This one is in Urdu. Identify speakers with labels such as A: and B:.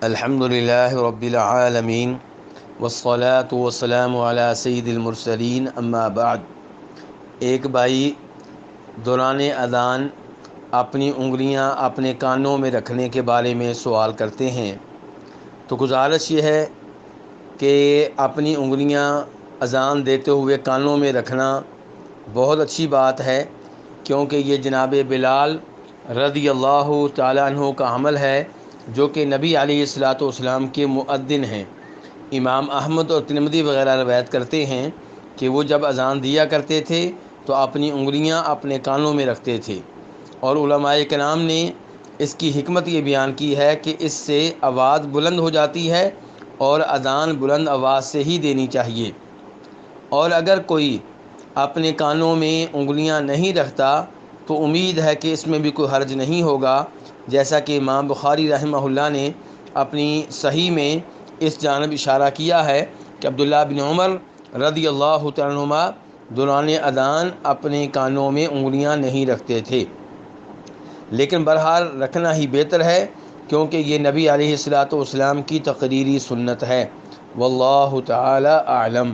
A: الحمد للہ رب العالمین والصلاة والسلام علی سید المرسلین اما بعد۔ ایک بھائی دوران اذان اپنی انگلیاں اپنے کانوں میں رکھنے کے بارے میں سوال کرتے ہیں، تو گزارش یہ ہے کہ اپنی انگلیاں اذان دیتے ہوئے کانوں میں رکھنا بہت اچھی بات ہے، کیونکہ یہ جناب بلال رضی اللہ تعالیٰ عنہ کا عمل ہے جو کہ نبی علیہ الصلاۃ والسلام کے مؤذن ہیں۔ امام احمد اور ترمذی وغیرہ روایت کرتے ہیں کہ وہ جب اذان دیا کرتے تھے تو اپنی انگلیاں اپنے کانوں میں رکھتے تھے، اور علماء کرام نے اس کی حکمت یہ بیان کی ہے کہ اس سے آواز بلند ہو جاتی ہے، اور اذان بلند آواز سے ہی دینی چاہیے۔ اور اگر کوئی اپنے کانوں میں انگلیاں نہیں رکھتا تو امید ہے کہ اس میں بھی کوئی حرج نہیں ہوگا، جیسا کہ امام بخاری رحمہ اللہ نے اپنی صحیح میں اس جانب اشارہ کیا ہے کہ عبداللہ بن عمر رضی اللہ تعالیٰ عنہما دوران اذان اپنے کانوں میں انگلیاں نہیں رکھتے تھے، لیکن بہرحال رکھنا ہی بہتر ہے، کیونکہ یہ نبی علیہ الصلاۃ والسلام کی تقریری سنت ہے۔ واللہ تعالی اعلم۔